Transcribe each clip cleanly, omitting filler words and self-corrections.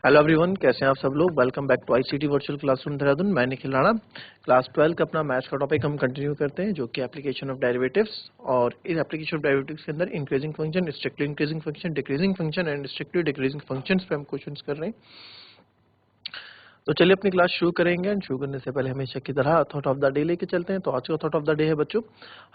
Hello everyone, कैसे हैं आप सब लोग। Welcome back to ICT virtual classroom Dehradun. मैं निखिल राणा। क्लास 12 का अपना मैथ्स का टॉपिक हम कंटिन्यू करते हैं, जो कि एप्लीकेशन ऑफ डेरिवेटिव्स। और इस एप्लीकेशन ऑफ डेरिवेटिव्स के अंदर increasing function, strictly increasing function, decreasing function and strictly decreasing functions पे हम क्वेश्चंस कर रहे हैं। तो चलिए अपनी क्लास शुरू करेंगे। एंड शुरू करने से पहले हमेशा की तरह थॉट ऑफ द डे लेके चलते हैं। तो आज का थॉट ऑफ द डे है बच्चों,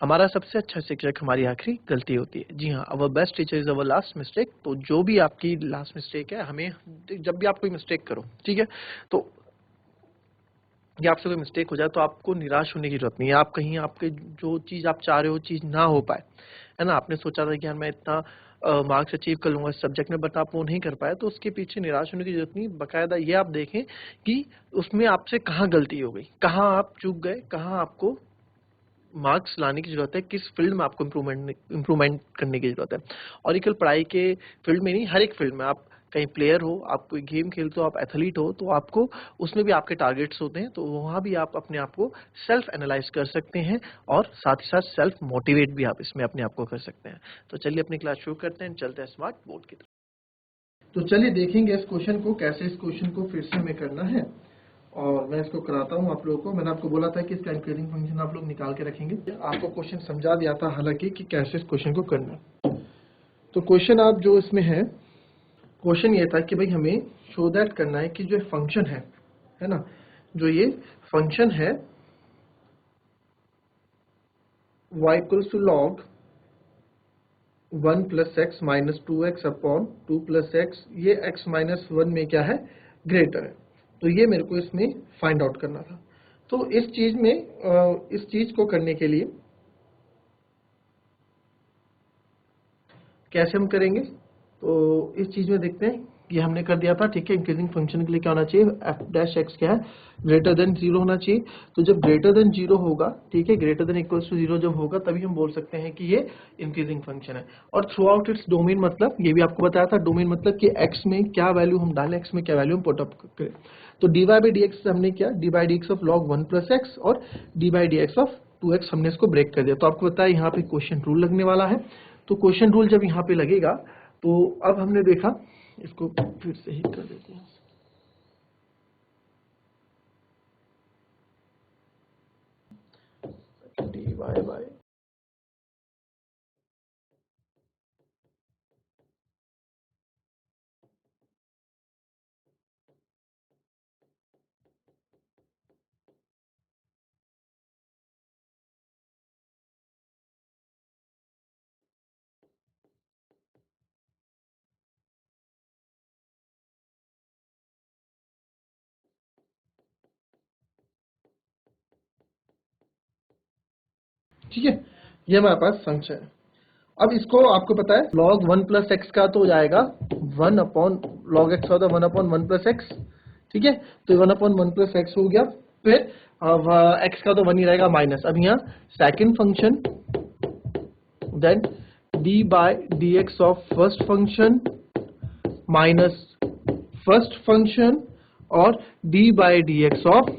हमारा सबसे अच्छा शिक्षक हमारी आखिरी गलती होती है। जी हाँ, our best teacher is our last mistake. तो जो भी आपकी लास्ट मिस्टेक है, हमें जब भी आप कोई मिस्टेक करो, ठीक है, तो या आपसे कोई मिस्टेक हो जाए तो आपको निराश होने की जरूरत नहीं है। आप कहीं आपके जो चीज आप चाह रहे हो चीज ना हो पाए, है ना, आपने सोचा था कि यार मैं इतना मार्क्स अचीव कर लूंगा इस सब्जेक्ट में, बट आप वो नहीं कर पाए, तो उसके पीछे निराश होने की जरूरत नहीं। बकायदा ये आप देखें कि उसमें आपसे कहाँ गलती हो गई, कहाँ आप चूक गए, कहाँ आपको मार्क्स लाने की जरूरत है, किस फील्ड में आपको इम्प्रूवमेंट करने की जरूरत है। और ये केवल पढ़ाई के फील्ड में नहीं, हर एक फील्ड में। आप कहीं प्लेयर हो, आप कोई गेम खेलते हो, आप एथलीट हो, तो आपको उसमें भी आपके टारगेट्स होते हैं। तो वहाँ भी आप अपने आप को सेल्फ एनालाइज कर सकते हैं और साथ ही साथ सेल्फ मोटिवेट भी आप इसमें अपने आप को कर सकते हैं। तो चलिए अपनी क्लास शुरू करते हैं, चलते हैं स्मार्ट बोर्ड की तरफ। तो चलिए देखेंगे इस क्वेश्चन को, कैसे इस क्वेश्चन को फिर से हमें करना है। और मैं इसको कराता हूँ आप लोगों को। मैंने आपको बोला था कि इसका इंक्रीजिंग फंक्शन आप लोग निकाल के रखेंगे। आपको क्वेश्चन समझा दिया था हालांकि कि कैसे इस क्वेश्चन को करना है। तो क्वेश्चन आप जो इसमें है, क्वेश्चन ये था कि भाई हमें शो दैट करना है कि जो फंक्शन है ना, जो ये फंक्शन है y equals to log 1 plus x minus 2x upon 2 plus x, ये x माइनस 1 में क्या है, ग्रेटर है। तो ये मेरे को इसमें फाइंड आउट करना था। तो इस चीज में इस चीज को करने के लिए कैसे हम करेंगे, तो इस चीज में देखते हैं। ये हमने कर दिया था, ठीक है। इंक्रीजिंग फंक्शन के लिए क्या होना चाहिए, एफ डैश एक्स क्या है, ग्रेटर देन 0 होना चाहिए। तो जब ग्रेटर देन 0 होगा, ठीक है, ग्रेटर देन इक्वल्स टू 0 जब होगा, तभी हम बोल सकते हैं कि ये इंक्रीजिंग फंक्शन है। और थ्रू आउट इट्स डोमेन, मतलब ये भी आपको बताया था, डोमेन मतलब कि एक्स में क्या वैल्यू हम डालें, एक्स में क्या वैल्यू हम पुट अप करें। तो डी बाई डी एक्स हमने क्या, D by D x of log 1 plus X और D by D x of 2x हमने इसको ब्रेक कर दिया। तो आपको बताया यहाँ पे क्वेश्चन रूल लगने वाला है। तो क्वेश्चन रूल जब यहाँ पे लगेगा, तो अब हमने देखा, इसको फिर से ही कर देते हैं। डी वाई बाई ठीक है, ये हमारे पास फंक्शन है। अब इसको आपको पता है log 1 प्लस एक्स का तो हो जाएगा 1 अपॉन लॉग एक्स होता है 1 अपॉन 1 प्लस एक्स, ठीक है। तो 1 अपॉन 1 प्लस एक्स हो गया। फिर अब एक्स का तो 1 ही रहेगा माइनस। अब यहाँ second function, then D by D x of first function minus first function और D by D x of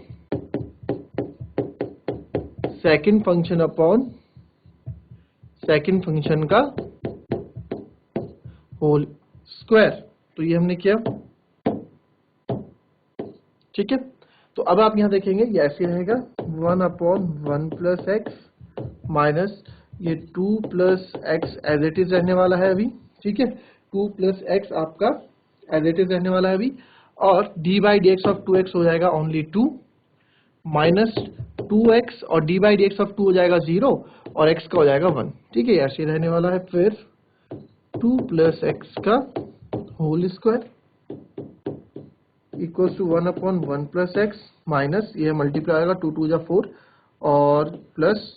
second function upon second function का होल स्क्वायर। तो ये हमने किया, ठीक है। तो अब आप यहां देखेंगे ये ऐसे रहेगा 1 अपॉन 1 प्लस एक्स माइनस ये 2 plus x as it is रहने वाला है अभी, ठीक है। 2 प्लस एक्स आपका एज इट इज रहने वाला है अभी। और D by D x of 2x हो जाएगा ओनली 2 माइनस 2x और D by D x of 2 हो जाएगा 0 और x का हो जाएगा 1, ठीक है। ऐसे रहने वाला है। फिर 2 प्लस एक्स का whole square equals to 1 upon 1 plus x minus ये मल्टीप्लाई आएगा 2 2 जा 4 और plus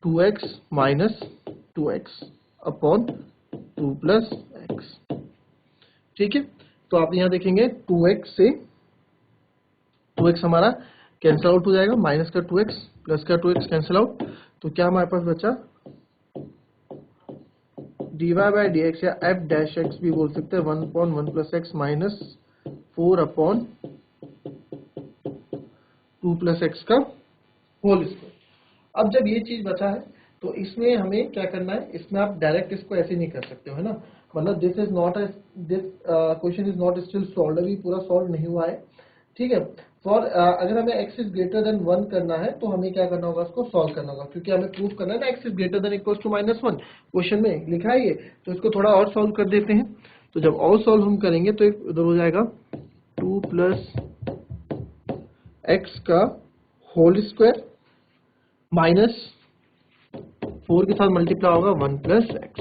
2x minus 2x upon 2 plus x, ठीक है। तो आप यहाँ देखेंगे 2x से 2x हमारा कैंसिल आउट हो जाएगा, माइनस का 2x प्लस का 2x कैंसिल आउट। तो क्या हमारे पास बचा, d y by D x या एफ डैश एक्स भी बोल सकते हैं 1 upon 1 plus x minus 4 upon 2 plus x का होल स्क्वायर। अब जब ये चीज बचा है तो इसमें हमें क्या करना है, इसमें आप डायरेक्ट इसको ऐसे नहीं कर सकते हो, है ना। मतलब this is not this question is not still solve, अभी पूरा सॉल्व नहीं हुआ है, ठीक है। फॉर अगर हमें x इज ग्रेटर देन 1 करना है तो हमें क्या करना होगा, इसको सॉल्व करना होगा, क्योंकि हमें प्रूव करना है ना x is greater than equals to -1, question में लिखा है ये। तो इसको थोड़ा और सॉल्व कर देते हैं। तो जब और सॉल्व हम करेंगे तो एक उधर हो जाएगा 2 प्लस एक्स का होल स्क्वायर माइनस 4 के साथ मल्टीप्लाई होगा 1 प्लस एक्स,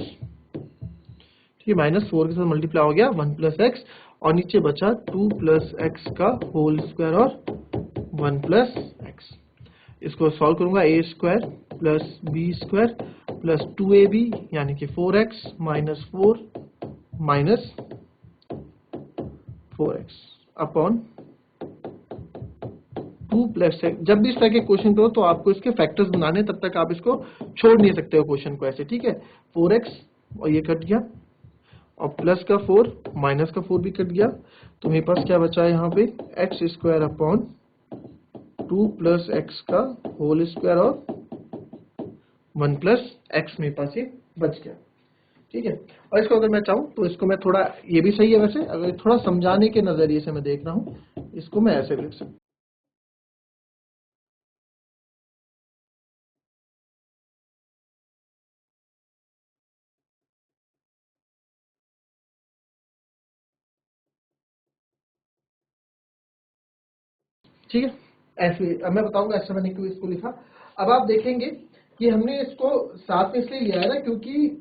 ठीक है। -4 के साथ मल्टीप्लाई हो गया 1 प्लस एक्स, और नीचे बचा 2 प्लस एक्स का होल स्क्वायर और 1 प्लस एक्स। इसको सॉल्व करूंगा, A square plus B square plus 2ab यानी कि 4x minus 4 minus 4x upon 2 plus X. जब भी इस तरह के क्वेश्चन करो तो आपको इसके फैक्टर्स बनाने, तब तक आप इसको छोड़ नहीं सकते हो क्वेश्चन को ऐसे, ठीक है। 4x और ये कट गया, और प्लस का 4 माइनस का 4 भी कट गया, तो मेरे पास क्या बचा है यहाँ पे, x square upon 2 plus x का होल स्क्वायर और 1 प्लस एक्स मेरे पास ये बच गया, ठीक है। और इसको अगर मैं चाहूँ तो इसको मैं थोड़ा, ये भी सही है वैसे, अगर थोड़ा समझाने के नजरिए से मैं देख रहा हूँ, इसको मैं ऐसे लिख सकता हूँ। ठीक है, ऐसे अब मैं बताऊंगा ऐसा मैंने क्यों इसको लिखा। अब आप देखेंगे कि हमने इसको साथ में इसलिए लिया है ना, क्योंकि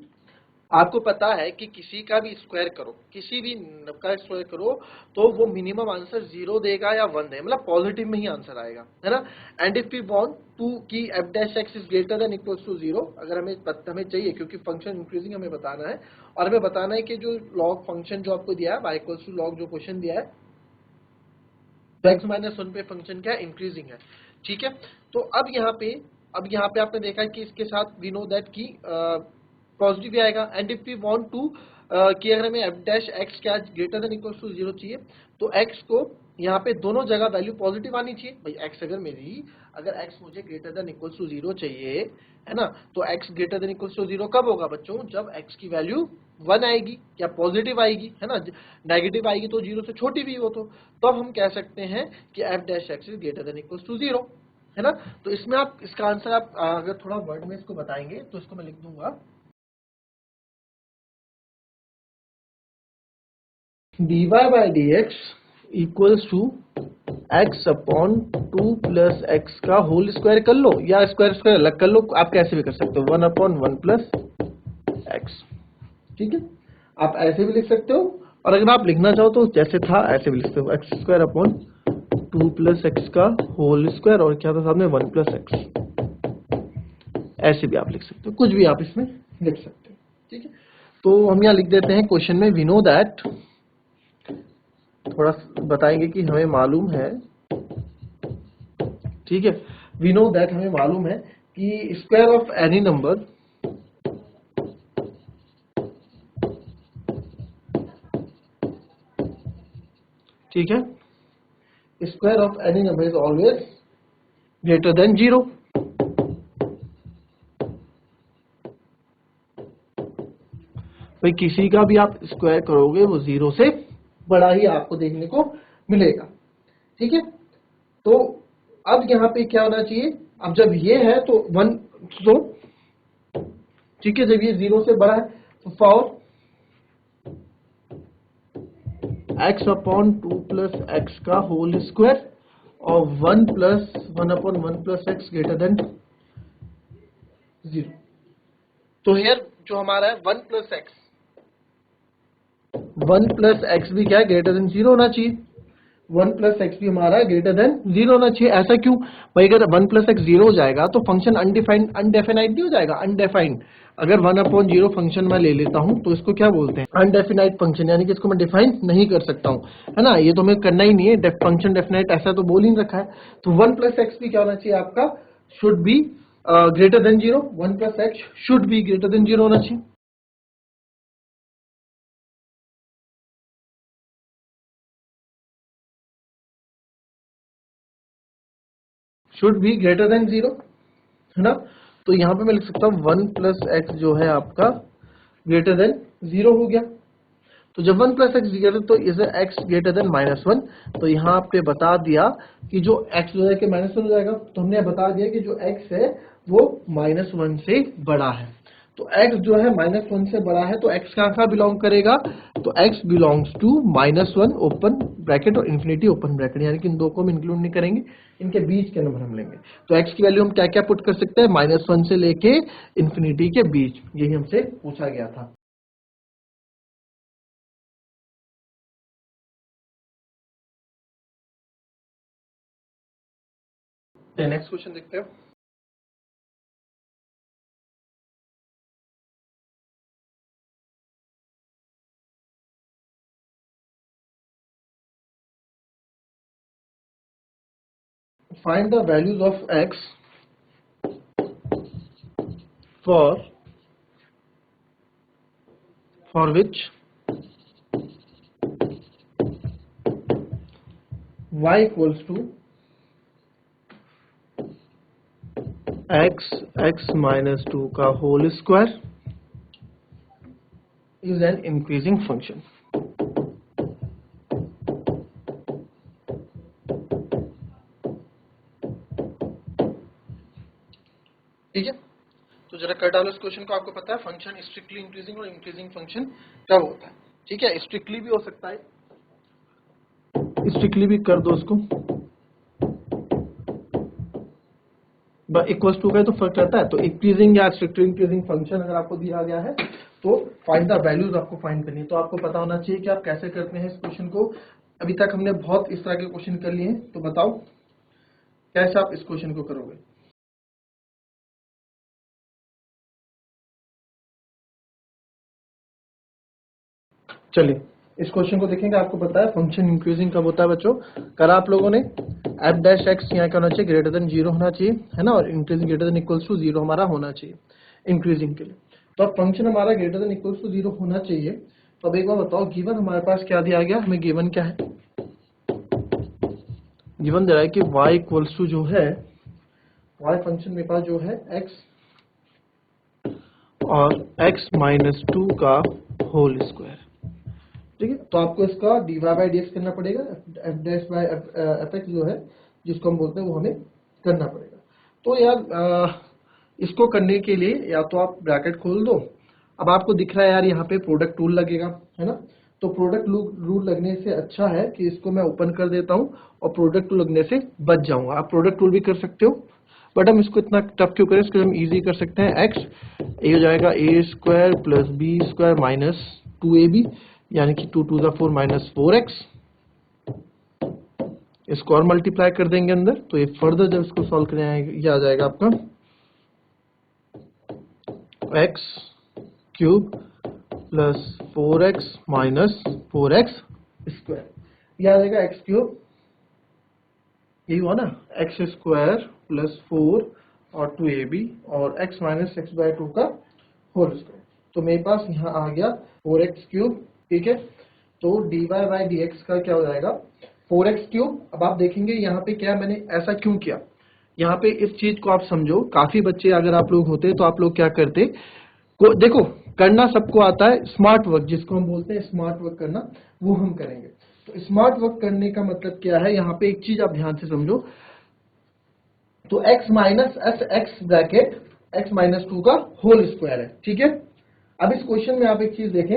आपको पता है कि किसी का भी स्क्वायर करो, किसी भी नंबर का स्क्वायर करो, तो वो मिनिमम आंसर 0 देगा या 1 देगा, मतलब पॉजिटिव में ही आंसर आएगा, है ना। And if we want to की F dash x is greater than equals to 0, अगर हमें चाहिए, क्योंकि फंक्शन इंक्रीजिंग हमें बताना है, और हमें बताना है कि जो लॉग फंक्शन जो आपको दिया है y इक्वल्स टू लॉग, जो क्वेश्चन दिया है तो x माइनस 1 पे फंक्शन क्या है, इंक्रीजिंग है, ठीक है। तो अब यहाँ पे आपने देखा कि इसके साथ वी नो दैट की पॉजिटिव भी आएगा। And if we want to कि अगर हमें एफ डैश एक्स क्या ग्रेटर देन इक्वल टू 0 चाहिए, तो x को यहाँ पे दोनों जगह वैल्यू पॉजिटिव आनी चाहिए भाई। x अगर x मुझे ग्रेटर देन इक्वल टू 0 चाहिए, है ना, तो x greater than equal to 0 कब होगा बच्चों, जब x की वैल्यू 1 आएगी या पॉजिटिव आएगी, है ना। नेगेटिव आएगी तो 0 से छोटी भी हो, तो तब हम कह सकते हैं कि f dash x is greater than equal to 0, है ना। तो इसमें आप इसका आंसर आप अगर थोड़ा वर्ड में इसको बताएंगे तो इसको मैं लिख दूंगा dy by dx equals to x upon 2 plus x का होल स्क्वायर कर लो, या स्क्वायर स्क्वायर अलग कर लो, आप कैसे भी कर सकते हो, 1 अपॉन 1 प्लस एक्स, ठीक है। आप ऐसे भी लिख सकते हो, और अगर आप लिखना चाहो तो जैसे था ऐसे भी लिख सकते हो, x square upon 2 plus x का होल स्क्वायर, और क्या था सामने 1 प्लस एक्स, ऐसे भी आप लिख सकते हो, कुछ भी आप इसमें लिख सकते हो, ठीक है। तो हम यहाँ लिख देते हैं क्वेश्चन में, वी नो दैट, थोड़ा बताएंगे कि हमें मालूम है, ठीक है। वी नो दैट, हमें मालूम है कि स्क्वायर ऑफ एनी नंबर ठीक है, square of any number is always greater than 0। भाई किसी का भी आप स्क्वायर करोगे वो 0 से बड़ा ही आपको देखने को मिलेगा, ठीक है। तो अब यहाँ पे क्या होना चाहिए, अब जब ये है तो 1, तो ठीक है, जब ये 0 से बड़ा है तो for x upon 2 plus x का होल स्क्वायर और 1 upon 1 plus x greater than 0। तो हियर जो हमारा है 1 प्लस एक्स भी क्या है, ग्रेटर देन 0 होना चाहिए। 1 प्लस एक्स भी हमारा ग्रेटर देन 0 होना चाहिए। ऐसा क्यों भाई, अगर 1 प्लस एक्स 0 हो जाएगा तो फंक्शन अनडिफाइंड अनडेफिनाइट नहीं हो जाएगा, अनडेफाइंड। अगर 1 अपॉन 0 फंक्शन मैं ले लेता हूं तो इसको क्या बोलते हैं, अनडेफिनाइट फंक्शन, यानी कि इसको मैं डिफाइन नहीं कर सकता हूं, है ना। ये तो हमें करना ही नहीं है, फंक्शन डेफिनाइट ऐसा तो बोल ही रखा है। तो 1 प्लस एक्स भी क्या होना चाहिए आपका, should be greater than 0। 1 plus x should be greater than 0 होना चाहिए, शुड बी ग्रेटर देन 0, है ना। तो यहाँ पे मैं लिख सकता हूँ 1 प्लस एक्स जो है आपका ग्रेटर देन 0 हो गया। तो जब 1 प्लस एक्स ग्रेटर तो इज एक्स ग्रेटर देन -1, तो यहाँ पे बता दिया कि जो x जो है कि -1 हो जाएगा। तो हमने बता दिया कि जो x है वो -1 से बड़ा है। तो x जो है -1 से बड़ा है, तो x कहाँ बिलोंग करेगा, तो x belongs to -1 open bracket और इन्फिनिटी ओपन ब्रैकेट, यानी कि इन दो को हम इंक्लूड नहीं करेंगे, इनके बीच के नंबर हम लेंगे। तो x की वैल्यू हम क्या क्या पुट कर सकते हैं, -1 से लेके इन्फिनिटी के बीच, यही हमसे पूछा गया था। नेक्स्ट क्वेश्चन देखते हैं। Find the values of x for which y equals to x minus 2 का whole square is an increasing function। ठीक है, तो जरा कर डालो इस क्वेश्चन को। आपको पता है फंक्शन स्ट्रिक्टली इंक्रीजिंग और इंक्रीजिंग फंक्शन कब होता है। ठीक है, स्ट्रिक्टली भी हो सकता है, स्ट्रिक्टली भी कर दो उसको, इक्वल्स टू का तो फर्क रहता है। तो इंक्रीजिंग या स्ट्रिक्टली इंक्रीजिंग फंक्शन अगर आपको दिया गया है तो फाइंड द वैल्यूज आपको फाइंड करनी है। तो आपको पता होना चाहिए कि आप कैसे करते हैं इस क्वेश्चन को। अभी तक हमने बहुत इस तरह के क्वेश्चन कर लिए हैं, तो बताओ कैसे आप इस क्वेश्चन को करोगे। चलिए इस क्वेश्चन को देखेंगे। आपको पता है फंक्शन इंक्रीजिंग कब होता है बच्चों, करा आप लोगों ने, एफ डैश एक्स यहाँ क्या होना चाहिए, ग्रेटर देन 0 होना चाहिए, है ना, और increasing greater than equals to 0 हमारा होना चाहिए इंक्रीजिंग के लिए। तो अब फंक्शन हमारा ग्रेटर देन इक्वल्स टू 0 होना चाहिए। तो अब एक बार बताओ, गिवन हमारे पास क्या दिया गया, हमें गिवन क्या है, गिवन दे रहा है कि y इक्वल्स टू जो है, y फंक्शन मेरे पास जो है x और x माइनस 2 का होल स्क्वायर। ठीक है, तो आपको इसका dy बाई डी एक्स करना पड़ेगा, F dash by F x जो है जिसको हम बोलते हैं वो हमें करना पड़ेगा। तो यार इसको करने के लिए या तो आप ब्रैकेट खोल दो। अब आपको दिख रहा है यार यहाँ पे प्रोडक्ट रूल लगेगा, है ना, तो प्रोडक्ट रूल लगने से अच्छा है कि इसको मैं ओपन कर देता हूँ और प्रोडक्ट रूल लगने से बच जाऊंगा। आप प्रोडक्ट रूल भी कर सकते हो, बट हम इसको इतना टफ क्यों करें, इसको हम इजी कर सकते हैं। एक्स ए हो जाएगा A square plus B square minus 2ab, यानी कि 2 टू द 4 माइनस 4x। इसको और मल्टीप्लाई कर देंगे अंदर, तो ये फर्दर जब इसको सॉल्व करेंगे ये आ जाएगा आपका x cube plus 4x minus 4x square, ये आ जाएगा x क्यूब, यही हुआ ना, एक्स स्क्वायर प्लस 4 और 2ab और x माइनस एक्स बाय 2 का होल स्क्वायर। तो मेरे पास यहाँ आ गया 4x क्यूब। ठीक है, तो dy बाई डी एक्स का क्या हो जाएगा 4x क्यूब। अब आप देखेंगे यहाँ पे क्या मैंने ऐसा क्यों किया, यहाँ पे इस चीज को आप समझो। काफी बच्चे अगर आप लोग होते तो आप लोग क्या करते, देखो करना सबको आता है, स्मार्ट वर्क जिसको हम बोलते हैं स्मार्ट वर्क करना, वो हम करेंगे। तो स्मार्ट वर्क करने का मतलब क्या है, यहाँ पे एक चीज आप ध्यान से समझो। तो x minus S x bracket x minus 2 का होल स्क्वायर है। ठीक है, अब इस क्वेश्चन में आप एक चीज देखें,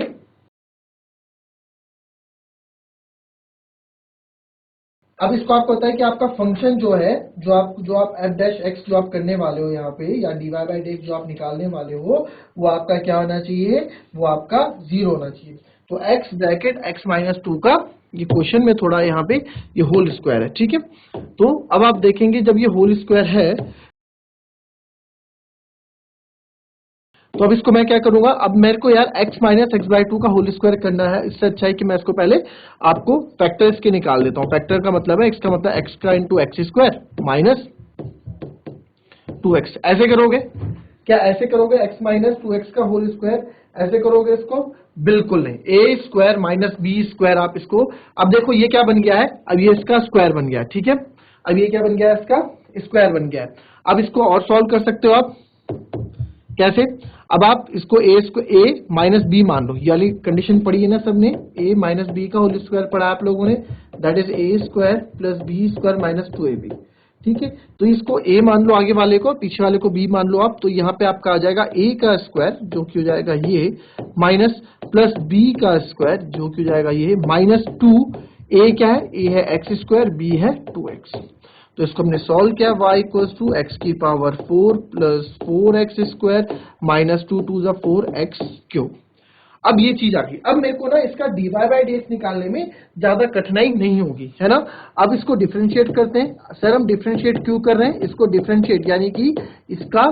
अब इसको आपको पता है कि आपका फंक्शन जो है, जो आप एफ डैश एक्स जो आप करने वाले हो यहाँ पे, या d y by D x जो आप निकालने वाले हो, वो आपका क्या होना चाहिए, वो आपका 0 होना चाहिए। तो x ब्रैकेट x माइनस 2 का, ये क्वेश्चन में थोड़ा यहाँ पे ये होल स्क्वायर है। ठीक है, तो अब आप देखेंगे जब ये होल स्क्वायर है, तो अब इसको मैं क्या करूंगा, अब मेरे को यार x माइनस एक्स बाई 2 का होल स्क्वायर करना है। इससे अच्छा है कि मैं इसको पहले आपको फैक्टर इसके निकाल देता हूं। फैक्टर का मतलब है, x का मतलब x का into x square minus 2x। ऐसे करोगे क्या, ऐसे करोगे x माइनस 2x का होल स्क्वायर, ऐसे करोगे इसको, बिल्कुल नहीं। ए स्क्वायर माइनस बी स्क्वायर, आप इसको, अब देखो ये क्या बन गया है, अब ये इसका स्क्वायर बन गया है। ठीक है, अब ये क्या बन गया है, इसका स्क्वायर बन गया है। अब इसको और सॉल्व कर सकते हो आप, कैसे? अब आप इसको a माइनस बी मान लो, ये वाली कंडीशन पढ़ी है ना सबने, a माइनस बी का होल स्क्वायर पढ़ा आप लोगों ने, that is a square plus B square minus 2ab। ठीक है, तो इसको a मान लो आगे वाले को, पीछे वाले को b मान लो आप, तो यहाँ पे आपका आ जाएगा a का स्क्वायर जो कि हो जाएगा ये, माइनस प्लस b का स्क्वायर जो कि हो जाएगा ये, माइनस 2, a क्या है, a है x स्क्वायर, b है 2x। तो इसको हमने सॉल्व किया, y इक्वल्स टू एक्स की power 4 plus 4x square minus 2 2 4x cube. अब ये चीज आ गई, अब मेरे को ना इसका dy बाई dx निकालने में ज्यादा कठिनाई नहीं होगी, है ना। अब इसको डिफरेंशिएट करते हैं। सर हम डिफरेंशिएट क्यों कर रहे हैं इसको? डिफरेंशिएट यानी कि इसका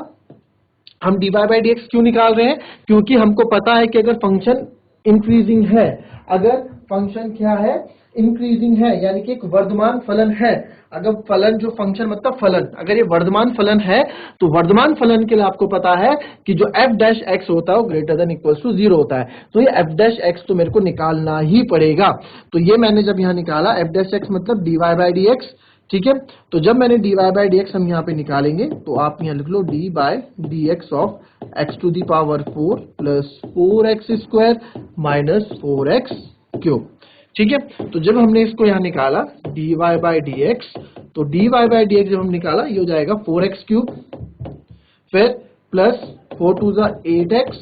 हम dy बाई dx क्यों निकाल रहे हैं? क्योंकि हमको पता है कि अगर फंक्शन इंक्रीजिंग है, अगर फंक्शन क्या है, इंक्रीजिंग है, यानी कि एक वर्धमान फलन है, अगर फलन जो फंक्शन मतलब फलन, अगर ये वर्धमान फलन है तो वर्धमान फलन के लिए आपको पता है कि जो f डैश x होता है वो ग्रेटर देन इक्वल्स टू 0 होता है, तो ये f डैश x तो मेरे को निकालना ही पड़ेगा। तो ये मैंने जब यहाँ निकाला f डैश x मतलब dy बाई dx, ठीक है। तो जब मैंने dy बाई dx हम यहाँ पे निकालेंगे तो आप यहाँ लिख लो d by dx of x to the power 4 plus 4x square minus 4x cube. ठीक है, तो जब हमने इसको यहाँ निकाला dy बाई dx, तो dy बाई dx जब हम निकाला ये हो जाएगा 4x क्यूब, फिर प्लस 4 टू 8x,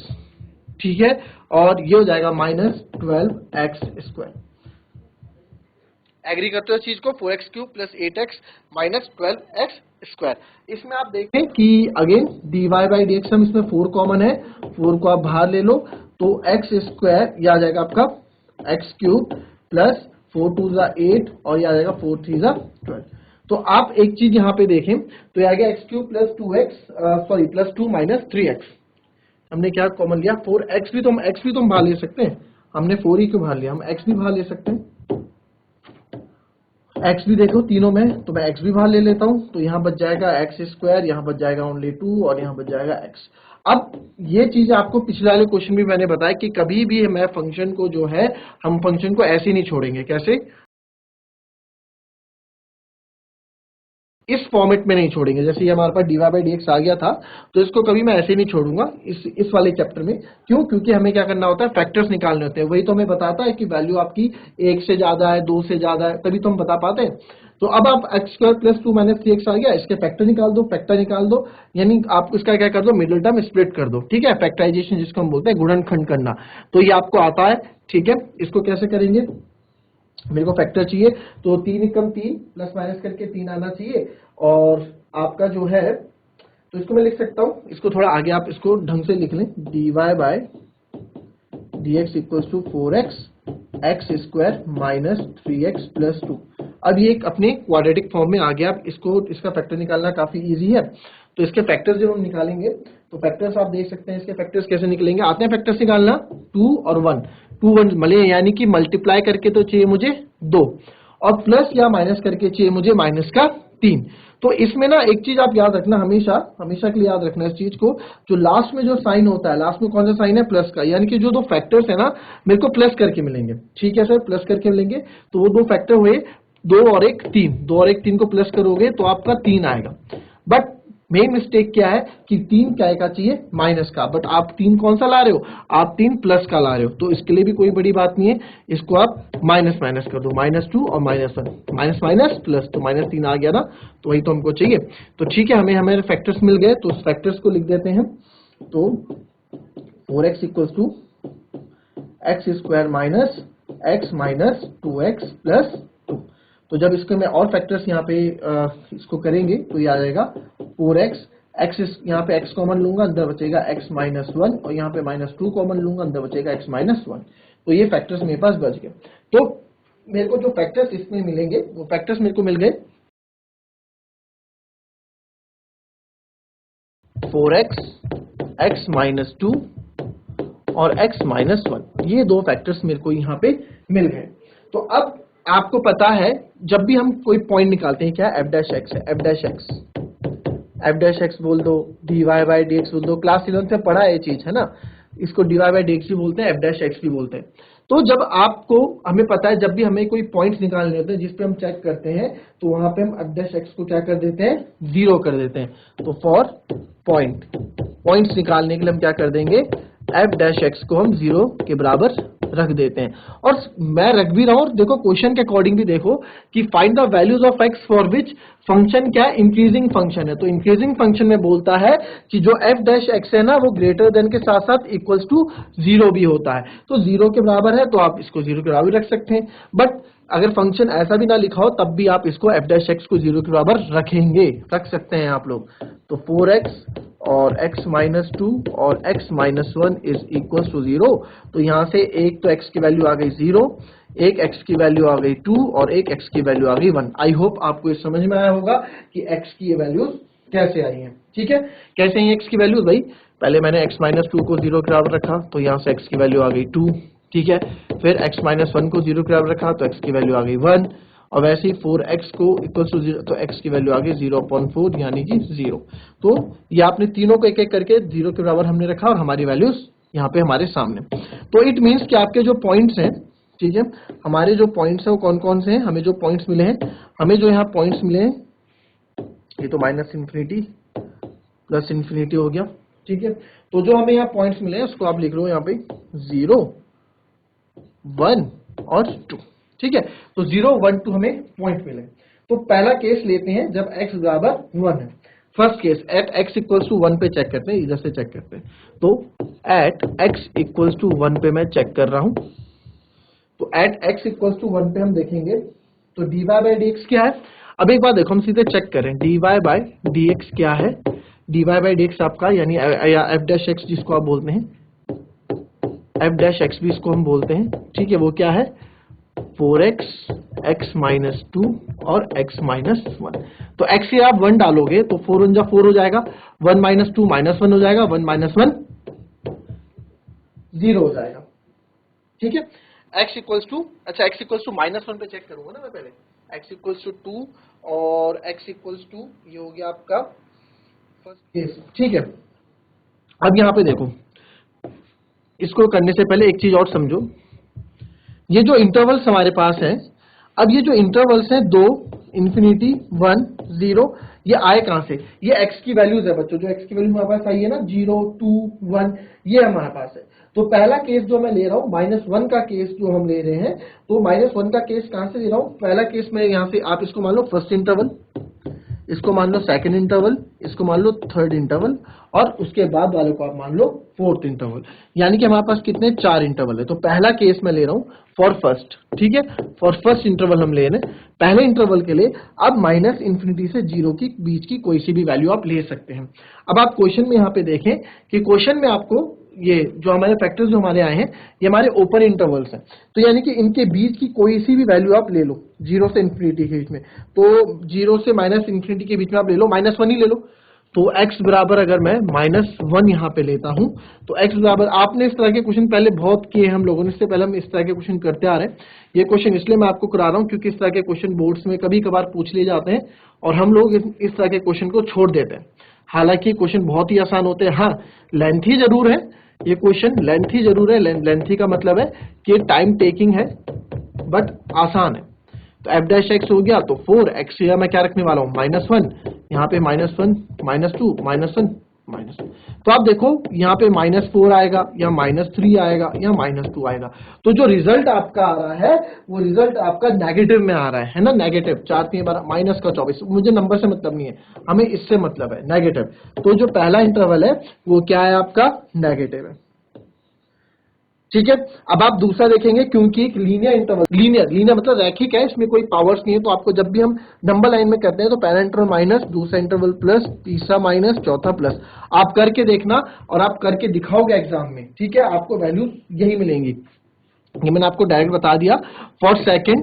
ठीक है, और ये हो जाएगा माइनस 12x स्क्वायर। एग्री करते हो इस चीज को? 4x cube plus 8x minus 12x square. इसमें आप देखें कि अगेन dy बाई dx हम इसमें 4 कॉमन है, 4 को आप बाहर ले लो तो x स्क्वायर ये आ जाएगा आपका x क्यूब प्लस 4 टू 8 और ये आ जाएगा 4 3 12। तो आप एक चीज यहाँ पे देखें तो ये आ गया x cube plus 2x sorry plus 2 minus 3x। हमने क्या कॉमन लिया? 4x भी तो हम बाहर ले सकते हैं, हमने 4 ही क्यों बाहर लिया, हम x भी बाहर ले सकते हैं। x भी देखो तीनों में, तो मैं x भी बाहर ले लेता हूं, तो यहाँ बच जाएगा x स्क्वायर, यहाँ बच जाएगा ओनली 2 और यहाँ बच जाएगा x। अब ये चीज आपको पिछले वाले क्वेश्चन में मैंने बताया कि कभी भी मैं फंक्शन को जो है, हम फंक्शन को ऐसे नहीं छोड़ेंगे। कैसे? इस फॉर्मेट में नहीं छोड़ेंगे। जैसे ये हमारे पास dy बाई dx आ गया था, तो इसको कभी मैं ऐसे नहीं छोड़ूंगा इस वाले चैप्टर में। क्यों? क्योंकि हमें क्या करना होता है, फैक्टर्स निकालने होते हैं। वही तो हमें बताता है कि वैल्यू आपकी 1 से ज्यादा है, 2 से ज्यादा है, तभी तो हम बता पाते हैं। तो अब आप x square plus 2 minus 3x आ गया, इसके फैक्टर निकाल दो, फैक्टर निकाल दो, यानी आप इसका क्या कर दो, मिडिल टर्म स्प्लिट कर दो। ठीक है, फैक्टराइजेशन जिसको हम बोलते हैं, गुणनखंड करना, तो ये आपको आता है। ठीक है, इसको कैसे करेंगे? मेरे को फैक्टर चाहिए तो 3 एकम 3 प्लस माइनस करके 3 आना चाहिए, और आपका जो है, तो इसको मैं लिख सकता हूं, इसको थोड़ा आगे आप इसको ढंग से लिख लें, dy by dx equals to 4x x square minus 3x plus 2। अब ये एक अपने क्वाड्रेटिक फॉर्म में आ गया। आप इसका फैक्टर निकालना काफी इजी है। तो इसके फैक्टर्स जब हम निकालेंगे तो फैक्टर्स आप देख सकते हैं, इसके फैक्टर्स कैसे निकलेंगे। आते हैं फैक्टर्स निकालना, 2 और 1, 2 1 मले, यानी कि मल्टीप्लाई करके तो चाहिए मुझे 2, और प्लस या माइनस करके चाहिए मुझे माइनस का 3। तो इसमें ना एक चीज आप याद रखना, हमेशा के लिए याद रखना इस चीज को, जो लास्ट में जो साइन होता है, लास्ट में कौन सा साइन है, प्लस का, यानी कि जो दो फैक्टर्स है ना मेरे को प्लस करके मिलेंगे। ठीक है सर, प्लस करके मिलेंगे, तो वो दो फैक्टर हुए 2 और 1 3, 2 और 1 3 को प्लस करोगे तो आपका 3 आएगा। बट मेन मिस्टेक क्या है कि 3 क्या का चाहिए, माइनस का, बट आप 3 कौन सा ला रहे हो, आप 3 प्लस का ला रहे हो, तो इसके लिए भी कोई बड़ी बात नहीं है, इसको आप माइनस माइनस कर दो, -2 और -1, माइनस माइनस प्लस, तो -3 आ गया ना, तो वही तो हमको चाहिए। तो ठीक है, हमें फैक्टर्स मिल गए, तो उस फैक्टर्स को लिख देते हैं। तो 4x equals to x square minus x minus 2x plus 2। तो जब इसके मैं और फैक्टर्स यहाँ पे इसको करेंगे तो ये आ जाएगा 4x, x यहाँ पे x कॉमन लूंगा, अंदर बचेगा x माइनस 1, और यहाँ पे -2 कॉमन लूंगा, अंदर बचेगा x माइनस 1। तो ये फैक्टर्स मेरे पास बच गए। तो मेरे को जो फैक्टर्स इसमें मिलेंगे वो फैक्टर्स मेरे को मिल गए 4x, x माइनस 2 और x माइनस 1, ये दो फैक्टर्स मेरे को यहाँ पे मिल गए। तो अब आपको पता है जब भी हम कोई पॉइंट निकालते हैं, क्या f डैश x है, f डैश x बोल दो, dy बाई dx बोल दो, क्लास 11th में पढ़ा है ये चीज, है ना, इसको dy बाई dx भी बोलते हैं, f डैश x भी बोलते हैं। तो जब आपको, हमें पता है जब भी हमें कोई पॉइंट्स निकालने होते हैं जिसपे हम चेक करते हैं, तो वहां पे हम f डैश x को क्या कर देते हैं, 0 कर देते हैं। तो फॉर पॉइंट्स निकालने के लिए हम क्या कर देंगे, f डैश x को हम 0 के बराबर रख देते हैं। और मैं रख भी रहा हूं, देखो क्वेश्चन के अकॉर्डिंग भी देखो कि find the values of x for which function क्या इंक्रीजिंग फंक्शन है। तो इंक्रीजिंग फंक्शन में बोलता है कि जो f डैश x है ना वो ग्रेटर देन के साथ साथ इक्वल्स टू 0 भी होता है। तो 0 के बराबर है तो आप इसको 0 के बराबर रख सकते हैं, बट अगर फंक्शन ऐसा भी ना लिखा हो तब भी आप इसको f डैश x को 0 के बराबर रख सकते हैं आप लोग। तो 4x और x माइनस 2 और x minus 1 is equal to 0। तो यहां से एक तो x की वैल्यू आ गई 0, एक x की वैल्यू आ गई 2 और एक x की वैल्यू आ गई 1। आई होप आपको ये समझ में आया होगा कि x की ये वैल्यूज कैसे आई हैं। ठीक है, कैसे आई x की वैल्यूज भाई, पहले मैंने x माइनस 2 को 0 के बराबर रखा तो यहां से x की वैल्यू आ गई 2। ठीक है, फिर x माइनस 1 को 0 के बराबर रखा तो x की वैल्यू आ गई 1, और वैसे ही 4x को इक्वल टू 0 तो x की वैल्यू आ गई 0.4 यानी कि 0। तो ये आपने तीनों को एक एक करके 0 के बराबर हमने रखा और हमारी वैल्यूज यहाँ पे हमारे सामने। तो इट मीन्स कि आपके जो पॉइंट्स हैं, ठीक है, हमारे जो पॉइंट्स हैं वो कौन कौन से हैं, हमें जो पॉइंट्स मिले हैं, हमें जो यहाँ पॉइंट्स मिले हैं, ये तो माइनस इन्फिनिटी प्लस इन्फिनिटी हो गया। ठीक है, तो जो हमें यहाँ पॉइंट्स मिले हैं उसको आप लिख लो यहाँ पे 0, 1 और 2। ठीक है, तो 0, 1, 2 हमें पॉइंट मिले। तो पहला केस लेते हैं जब x बराबर 1 है। First case at x equals to 1 पे चेक करते हैं, इधर से चेक करते हैं। तो एट x इक्वल्स टू 1 पे मैं चेक कर रहा हूं। तो एट x इक्वल्स टू 1 पे हम देखेंगे तो dy बाई dx क्या है। अब एक बात देखो, हम सीधे चेक करें dy बाई dx क्या है। dy बाई dx आपका यानी f डैश x जिसको आप बोलते हैं, f डैश x भी इसको हम बोलते हैं। ठीक है, वो क्या है 4x, x माइनस 2 और x माइनस 1। तो x से आप 1 डालोगे तो 4 1 जा 4 हो जाएगा, 1 माइनस 2 माइनस 1 हो जाएगा, 1 माइनस 1 0 हो जाएगा। ठीक है, x इक्वल्स टू, अच्छा x इक्वल्स टू माइनस 1 पे चेक करूंगा ना मैं पहले, x इक्वल्स टू 2 और x इक्वल्स टू, ये हो गया आपका फर्स्ट केस। ठीक है, अब यहां पे देखो, इसको करने से पहले एक चीज और समझो, ये जो इंटरवल्स हमारे पास हैं, अब ये जो इंटरवल्स हैं 2, इन्फिनिटी, 1, 0, ये आए कहां से, ये x की वैल्यूज है बच्चों, जो x की वैल्यू हमारे पास आई है ना 0, 2, 1, ये हमारे पास है। तो पहला केस जो मैं ले रहा हूं -1 का केस जो हम ले रहे हैं, तो -1 का केस कहां से ले रहा हूं, पहला केस में यहां से आप इसको मान लो फर्स्ट इंटरवल, इसको मान लो सेकंड इंटरवल, इसको मान लो थर्ड इंटरवल, और उसके बाद वाले को आप मान लो फोर्थ इंटरवल। यानी कि हमारे पास कितने 4 इंटरवल है। तो पहला केस मैं ले रहा हूं फॉर फर्स्ट। ठीक है, फॉर फर्स्ट इंटरवल हम ले रहे हैं पहले इंटरवल के लिए। अब माइनस इन्फिनिटी से 0 की बीच की कोई सी भी वैल्यू आप ले सकते हैं। अब आप क्वेश्चन में यहाँ पे देखें कि क्वेश्चन में आपको ये जो हमारे फैक्टर्स जो हमारे आए हैं ये हमारे ओपन इंटरवल्स हैं। तो यानी कि इनके बीच की कोई सी भी वैल्यू आप ले लो 0 से इन्फिनिटी के बीच में। तो 0 से माइनस इन्फिनिटी के बीच में आप ले लो -1 ही ले लो। तो x बराबर अगर मैं -1 यहाँ पे लेता हूं तो x बराबर, आपने इस तरह के क्वेश्चन पहले बहुत किए हम लोगों ने, इससे पहले हम इस तरह के क्वेश्चन करते आ रहे हैं। ये क्वेश्चन इसलिए मैं आपको करा रहा हूं क्योंकि इस तरह के क्वेश्चन बोर्ड्स में कभी कभार पूछ लिए जाते हैं और हम लोग इस तरह के क्वेश्चन को छोड़ देते हैं। हालांकि क्वेश्चन बहुत ही आसान होते हैं, हाँ लेंथी जरूर है, ये क्वेश्चन लेंथी जरूर है। लेंथी का मतलब है कि टाइम टेकिंग है बट आसान है। तो f डैश x हो गया, तो 4x या मैं क्या रखने वाला हूँ -1, यहाँ पे -1, -2, -1, -2। तो आप देखो यहाँ पे -4 आएगा या -3 आएगा या -2 आएगा। तो जो रिजल्ट आपका आ रहा है वो रिजल्ट आपका नेगेटिव में आ रहा है ना, नेगेटिव 4 3 12 माइनस का 24। मुझे नंबर से मतलब नहीं है, हमें इससे मतलब है नेगेटिव। तो जो पहला इंटरवल है वो क्या है आपका नेगेटिव है। ठीक है, अब आप दूसरा देखेंगे क्योंकि एक लीनियर इंटरवल, लीनियर मतलब रैखिक है, इसमें कोई पावर्स नहीं है। तो आपको जब भी हम नंबर लाइन में करते हैं तो पहला इंटरवल माइनस, दूसरा इंटरवल प्लस, तीसरा माइनस, चौथा प्लस। आप करके देखना और आप करके दिखाओगे एग्जाम में। ठीक है, आपको वैल्यू यही मिलेंगी, ये मैंने आपको डायरेक्ट बता दिया। फॉर सेकंड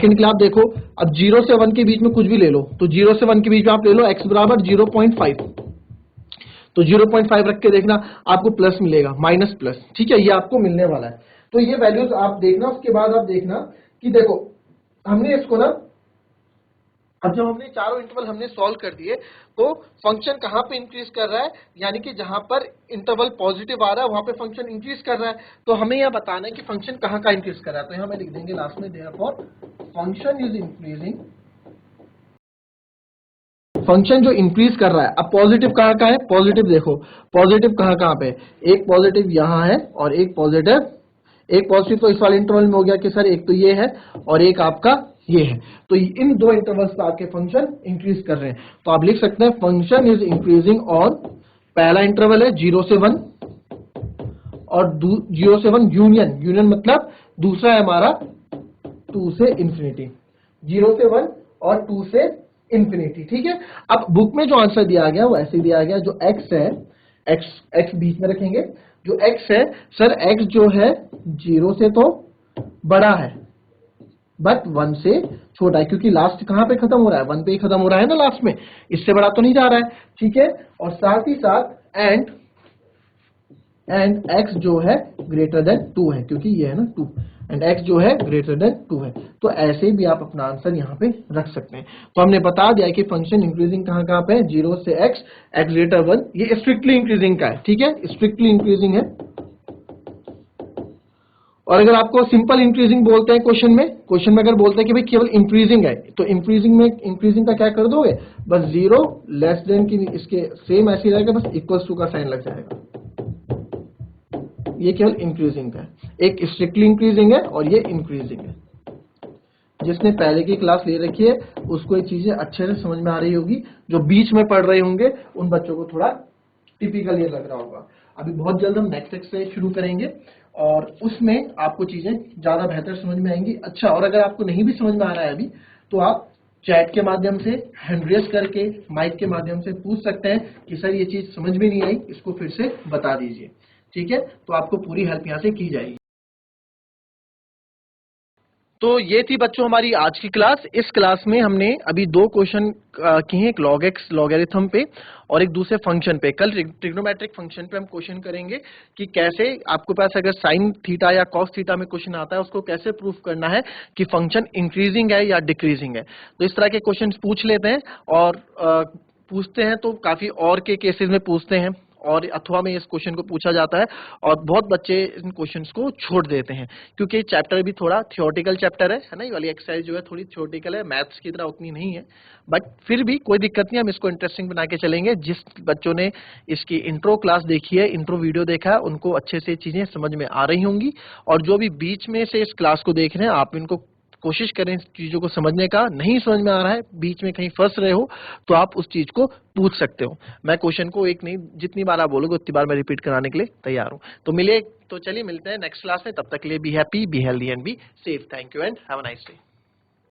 के लिए आप देखो, अब 0 से 1 के बीच में कुछ भी ले लो, तो 0 से 1 के बीच में आप ले लो x बराबर 0.5, तो 0.5 रख के देखना आपको प्लस मिलेगा, माइनस प्लस। ठीक है, ये आपको मिलने वाला है। तो ये वैल्यूज आप देखना, उसके बाद आप देखना कि देखो हमने इसको ना, अब जब हमने चारों इंटरवल हमने सॉल्व कर दिए तो फंक्शन कहां पे इंक्रीज कर रहा है, यानी कि जहां पर इंटरवल पॉजिटिव आ रहा है वहां पे फंक्शन इंक्रीज कर रहा है। तो हमें यह बताना है कि फंक्शन कहां का इंक्रीज कर रहा है। तो यहां में लिख देंगे लास्ट में therefore function is increasing function जो इंक्रीज कर रहा है, अब पॉजिटिव कहाँ का है, पॉजिटिव देखो, पॉजिटिव कहाँ कहाँ पे, एक पॉजिटिव यहाँ है और एक पॉजिटिव तो इस वाले इंटरवल में हो गया कि सर एक तो ये है और एक आपका ये है, तो इन दो इंटरवल्स पे आपके फंक्शन इंक्रीज कर रहे हैं। तो आप लिख सकते हैं फंक्शन इज इंक्रीजिंग ऑन, पहला इंटरवल है 0 से 1 और 0 से 1 यूनियन मतलब दूसरा है हमारा 2 से इंफिनिटी, 0 से 1 और 2 से इंफिनिटी। ठीक है, अब बुक में जो आंसर दिया गया वो ऐसे दिया गया, जो x है, x बीच में रखेंगे, जो x है सर, x जो है 0 से तो बड़ा है बट 1 से छोटा है, क्योंकि लास्ट कहां पे खत्म हो रहा है, 1 पे ही खत्म हो रहा है ना लास्ट में, इससे बड़ा तो नहीं जा रहा है। ठीक है, और साथ ही साथ एंड x जो है ग्रेटर देन 2 है, क्योंकि ये है ना 2, एंड x जो है ग्रेटर देन 2 है। तो ऐसे भी आप अपना आंसर यहाँ पे रख सकते हैं। तो हमने बता दिया कि फंक्शन इंक्रीजिंग कहाँ कहाँ पे है, 0 से x ग्रेटर 1, ये स्ट्रिक्टली इंक्रीजिंग का है। ठीक है, स्ट्रिक्टली इंक्रीजिंग है। और अगर आपको सिंपल इंक्रीजिंग बोलते हैं क्वेश्चन में अगर बोलते हैं कि भाई केवल इंक्रीजिंग है, तो इंक्रीजिंग का क्या कर दोगे, बस 0 लेस देन की इसके सेम ऐसे ही रहेगा, बस इक्वल्स टू का साइन लग जाएगा। ये केवल इंक्रीजिंग का है, एक स्ट्रिक्टली इंक्रीजिंग है और ये इंक्रीजिंग है। जिसने पहले की क्लास ले रखी है उसको ये चीजें अच्छे से समझ में आ रही होगी, जो बीच में पढ़ रहे होंगे उन बच्चों को थोड़ा टिपिकल ये लग रहा होगा। अभी बहुत जल्द हम नेक्स्ट एक्सरसाइज शुरू करेंगे और उसमें आपको चीजें ज्यादा बेहतर समझ में आएंगी। अच्छा, और अगर आपको नहीं भी समझ में आ रहा है अभी, तो आप चैट के माध्यम से, हैंड रेज करके, माइक के माध्यम से पूछ सकते हैं कि सर ये चीज समझ में नहीं आई, इसको फिर से बता दीजिए। ठीक है, तो आपको पूरी हेल्प यहाँ से की जाएगी। तो ये थी बच्चों हमारी आज की क्लास। इस क्लास में हमने अभी दो क्वेश्चन किए हैं, एक लॉग एक्स लॉगरिथम पे और एक दूसरे फंक्शन पे। कल ट्रिग्नोमेट्रिक फंक्शन पे हम क्वेश्चन करेंगे कि कैसे आपके पास अगर साइन थीटा या कॉस थीटा में क्वेश्चन आता है, उसको कैसे प्रूफ करना है कि फंक्शन इंक्रीजिंग है या डिक्रीजिंग है। तो इस तरह के क्वेश्चन पूछ लेते हैं और पूछते हैं तो काफी और के केसेस में पूछते हैं और अथवा में इस क्वेश्चन को पूछा जाता है, और बहुत बच्चे इन क्वेश्चंस को छोड़ देते हैं क्योंकि चैप्टर भी थोड़ा थियोरेटिकल चैप्टर है ना। ये वाली एक्सरसाइज जो है थोड़ी थियोरेटिकल है, मैथ्स की तरह उतनी नहीं है, बट फिर भी कोई दिक्कत नहीं, हम इसको इंटरेस्टिंग बना के चलेंगे। जिस बच्चों ने इसकी इंट्रो क्लास देखी है, इंट्रो वीडियो देखा है, उनको अच्छे से चीजें समझ में आ रही होंगी, और जो भी बीच में से इस क्लास को देख रहे हैं, आप इनको कोशिश करें चीजों को समझने का। नहीं समझ में आ रहा है, बीच में कहीं फंस रहे हो, तो आप उस चीज को पूछ सकते हो। मैं क्वेश्चन को एक नहीं, जितनी बार आप बोलोगे उतनी बार मैं रिपीट कराने के लिए तैयार हूं। तो चलिए मिलते हैं नेक्स्ट क्लास में। तब तक के लिए be happy, be healthy and be safe. Thank you and have a nice day.